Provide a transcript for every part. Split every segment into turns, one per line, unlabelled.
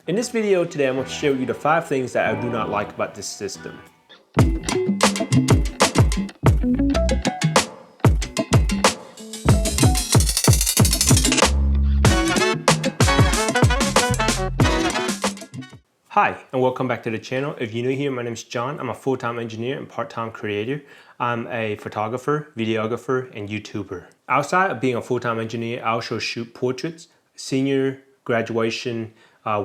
In this video today, I'm going to show you the 5 things that I do not like about this system. Hi, and welcome back to the channel. If you're new here, my name is John. I'm a full-time engineer and part-time creator. I'm a photographer, videographer, and YouTuber. Outside of being a full-time engineer, I also shoot portraits, senior, graduation,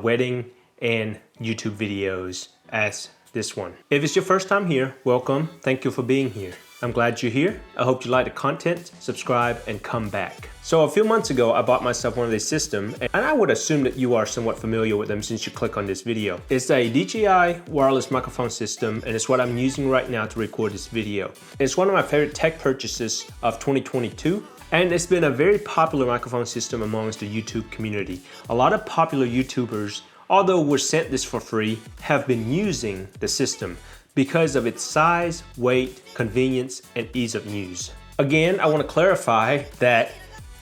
wedding, and YouTube videos as this one. If it's your first time here, welcome. Thank you for being here. I'm glad you're here. I hope you like the content, subscribe, and come back. So a few months ago, I bought myself one of these systems, and I would assume that you are somewhat familiar with them since you click on this video. It's a DJI Wireless Microphone system, and it's what I'm using right now to record this video. It's one of my favorite tech purchases of 2022. And it's been a very popular microphone system amongst the YouTube community. A lot of popular YouTubers, although we're sent this for free, have been using the system because of its size, weight, convenience, and ease of use. Again, I want to clarify that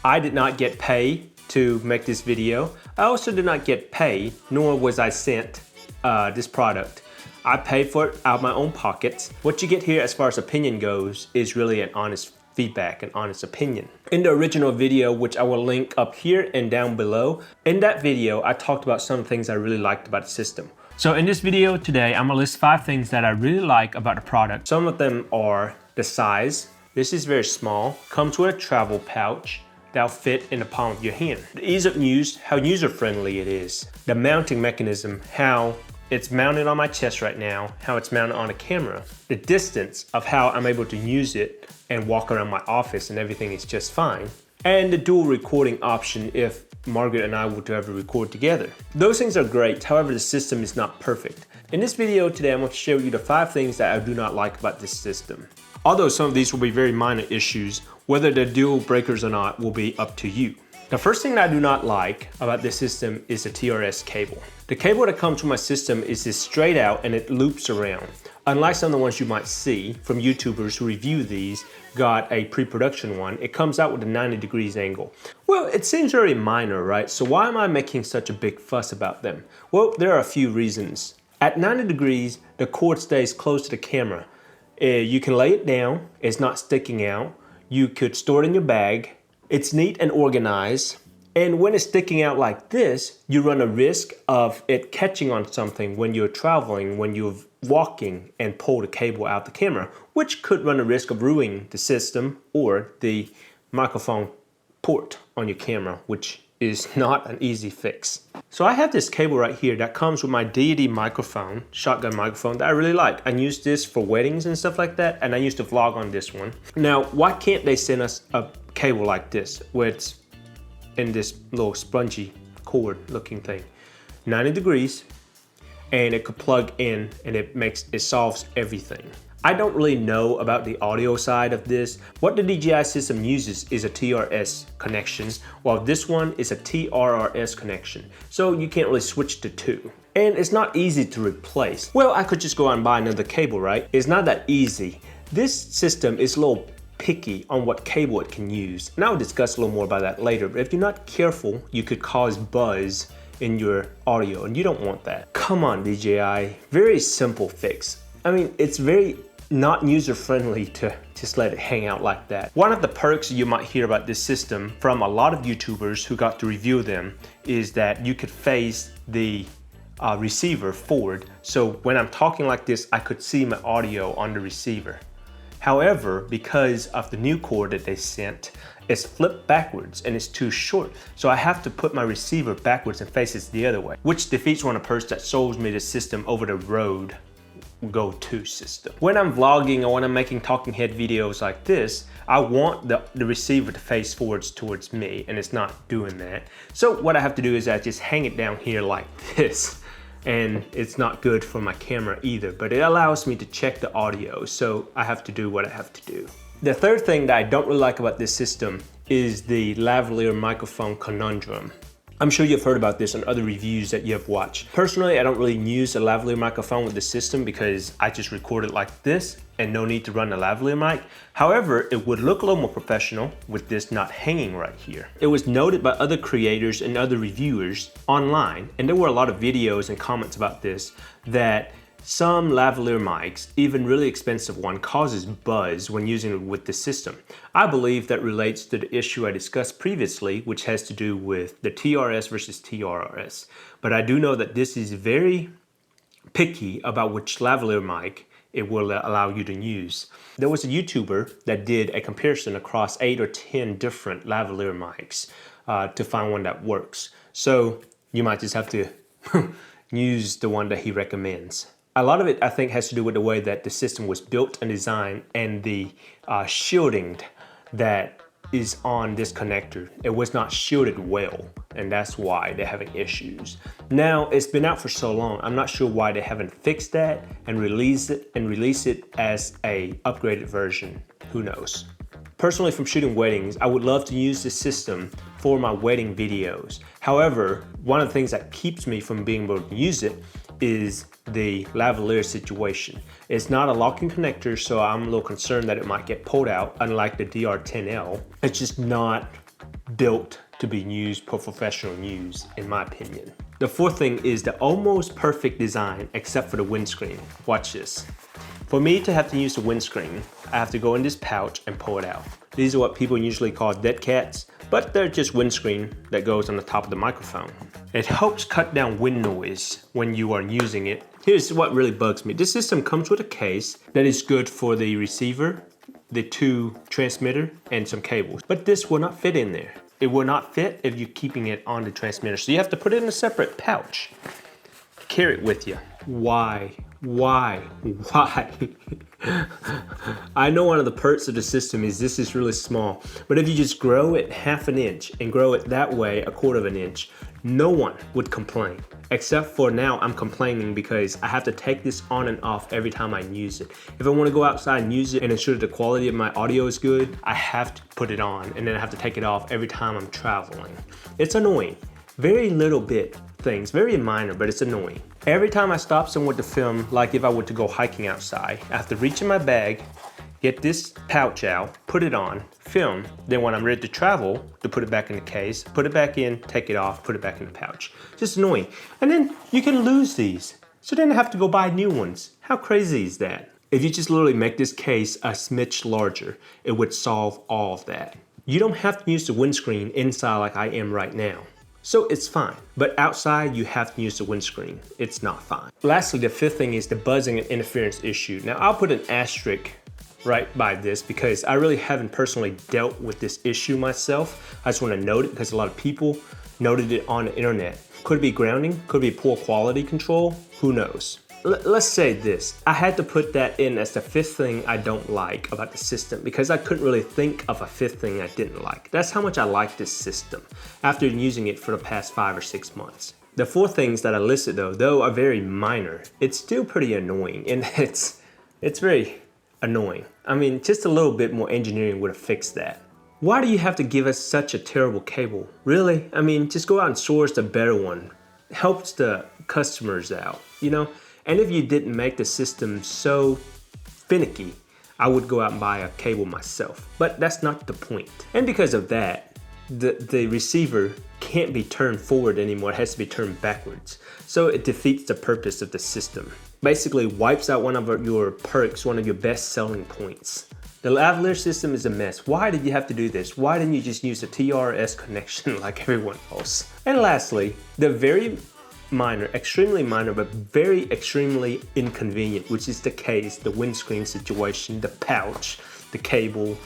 I did not get paid to make this video. I also did not get paid, nor was I sent this product. I paid for it out of my own pockets. What you get here as far as opinion goes is really an honest feedback and honest opinion. In the original video, which I will link up here and down below, in that video, I talked about some things I really liked about the system. So in this video today, I'm gonna list 5 things that I really like about the product. Some of them are the size. This is very small, comes with a travel pouch that'll fit in the palm of your hand. The ease of use, how user-friendly it is. The mounting mechanism, how it's mounted on my chest right now, how it's mounted on a camera. The distance of how I'm able to use it and walk around my office and everything is just fine. And the dual recording option if Margaret and I were to ever record together. Those things are great, however the system is not perfect. In this video today, I'm going to show you the 5 things that I do not like about this system. Although some of these will be very minor issues, whether they're deal breakers or not will be up to you. The first thing that I do not like about this system is the TRS cable. The cable that comes with my system is this straight out and it loops around. Unlike some of the ones you might see from YouTubers who review these, got a pre-production one, it comes out with a 90 degrees angle. Well, it seems very minor, right? So why am I making such a big fuss about them? Well, there are a few reasons. At 90 degrees, the cord stays close to the camera. You can lay it down, it's not sticking out. You could store it in your bag. It's neat and organized. And when it's sticking out like this, you run a risk of it catching on something when you're traveling, when you're walking and pull the cable out the camera, which could run a risk of ruining the system or the microphone port on your camera, which is not an easy fix. So I have this cable right here that comes with my DJI microphone, shotgun microphone that I really like. I use this for weddings and stuff like that, and I used to vlog on this one. Now, why can't they send us a cable like this, where it's in this little spongy cord looking thing? 90 degrees, and it could plug in and it solves everything. I don't really know about the audio side of this. What the DJI system uses is a TRS connection, while this one is a TRRS connection. So you can't really switch the two. And it's not easy to replace. Well, I could just go out and buy another cable, right? It's not that easy. This system is a little picky on what cable it can use. And I'll discuss a little more about that later, but if you're not careful, you could cause buzz in your audio, and you don't want that. Come on, DJI. Very simple fix. I mean, it's very not user-friendly to just let it hang out like that. One of the perks you might hear about this system from a lot of YouTubers who got to review them is that you could face the receiver forward. So when I'm talking like this, I could see my audio on the receiver. However, because of the new cord that they sent, it's flipped backwards and it's too short. So I have to put my receiver backwards and face it the other way, which defeats one of the perks that sold me the system over the road go-to system. When I'm vlogging or when I'm making talking head videos like this, I want the receiver to face forwards towards me, and it's not doing that. So what I have to do is I just hang it down here like this, and it's not good for my camera either, but it allows me to check the audio, so I have to do what I have to do. The third thing that I don't really like about this system is the lavalier microphone conundrum. I'm sure you've heard about this on other reviews that you have watched. Personally, I don't really use a lavalier microphone with the system because I just record it like this and no need to run a lavalier mic. However, it would look a little more professional with this not hanging right here. It was noted by other creators and other reviewers online, and there were a lot of videos and comments about this, that some lavalier mics, even really expensive one, causes buzz when using it with the system. I believe that relates to the issue I discussed previously, which has to do with the TRS versus TRRS. But I do know that this is very picky about which lavalier mic it will allow you to use. There was a YouTuber that did a comparison across 8 or 10 different lavalier mics to find one that works. So you might just have to use the one that he recommends. A lot of it, I think, has to do with the way that the system was built and designed and the shielding that is on this connector. It was not shielded well, and that's why they're having issues. Now, it's been out for so long, I'm not sure why they haven't fixed that and release it as a upgraded version. Who knows? Personally, from shooting weddings, I would love to use this system for my wedding videos. However, one of the things that keeps me from being able to use it is the lavalier situation. It's not a locking connector, so I'm a little concerned that it might get pulled out, unlike the DR10L. It's just not built to be used for professional use, in my opinion. The fourth thing is the almost perfect design, except for the windscreen. Watch this. For me to have to use the windscreen, I have to go in this pouch and pull it out. These are what people usually call dead cats, but they're just windscreen that goes on the top of the microphone. It helps cut down wind noise when you are using it. Here's what really bugs me. This system comes with a case that is good for the receiver, the 2 transmitter, and some cables. But this will not fit in there. It will not fit if you're keeping it on the transmitter. So you have to put it in a separate pouch. Carry it with you. Why? Why? I know one of the perks of the system is this is really small, but if you just grow it half an inch and grow it that way 1/4 of an inch, no one would complain. Except for now, I'm complaining because I have to take this on and off every time I use it. If I want to go outside and use it and ensure that the quality of my audio is good, I have to put it on and then I have to take it off every time I'm traveling. It's annoying. Very little bit things, very minor, but it's annoying. Every time I stop somewhere to film, like if I were to go hiking outside, I have to reach in my bag, get this pouch out, put it on, film, then when I'm ready to travel, to put it back in the case, put it back in, take it off, put it back in the pouch. Just annoying. And then you can lose these. So then I have to go buy new ones. How crazy is that? If you just literally make this case a smidge larger, it would solve all of that. You don't have to use the windscreen inside like I am right now. So it's fine, but outside you have to use the windscreen. It's not fine. Lastly, the fifth thing is the buzzing and interference issue. Now I'll put an asterisk right by this because I really haven't personally dealt with this issue myself. I just want to note it because a lot of people noted it on the internet. Could it be grounding? Could it be poor quality control? Who knows? Let's say this, I had to put that in as the fifth thing I don't like about the system because I couldn't really think of a fifth thing I didn't like. That's how much I like this system after using it for the past 5 or 6 months. The 4 things that I listed though are very minor. It's still pretty annoying and it's very annoying. I mean, just a little bit more engineering would have fixed that. Why do you have to give us such a terrible cable? Really? I mean, just go out and source a better one. It helps the customers out, you know? And if you didn't make the system so finicky, I would go out and buy a cable myself. But that's not the point. And because of that, the receiver can't be turned forward anymore. It has to be turned backwards. So it defeats the purpose of the system. Basically wipes out one of your perks, one of your best selling points. The lavalier system is a mess. Why did you have to do this? Why didn't you just use a TRS connection like everyone else? And lastly, the very minor, extremely minor, but very extremely inconvenient, which is the case, the windscreen situation, the pouch, the cable,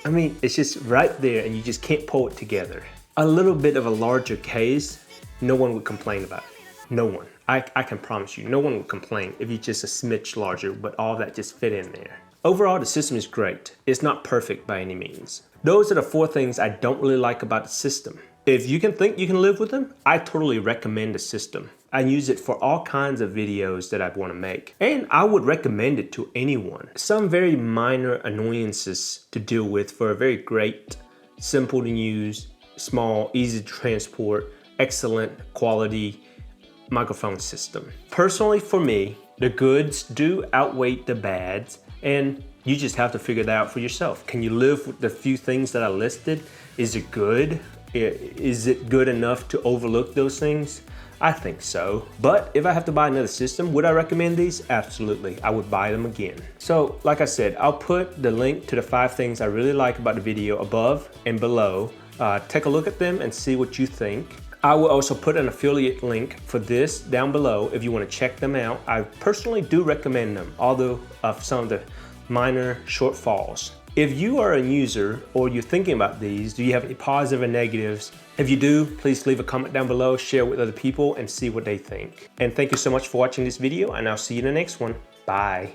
I mean, it's just right there and you just can't pull it together. A little bit of a larger case, no one would complain about it. No one. I can promise you, no one would complain if you just a smidge larger, but all that just fit in there. Overall, the system is great. It's not perfect by any means. Those are the 4 things I don't really like about the system. If you can think you can live with them, I totally recommend the system. I use it for all kinds of videos that I want to make. And I would recommend it to anyone. Some very minor annoyances to deal with for a very great, simple to use, small, easy to transport, excellent quality microphone system. Personally, for me, the goods do outweigh the bads, and you just have to figure that out for yourself. Can you live with the few things that I listed? Is it good? Is it good enough to overlook those things? I think so. But if I have to buy another system, would I recommend these? Absolutely, I would buy them again. So like I said, I'll put the link to the 5 things I really like about the video above and below. Take a look at them and see what you think. I will also put an affiliate link for this down below if you want to check them out. I personally do recommend them, although of some of the minor shortfalls. If you are a user or you're thinking about these, do you have any positive and negatives? If you do, please leave a comment down below, share with other people, and see what they think. And thank you so much for watching this video, and I'll see you in the next one. Bye.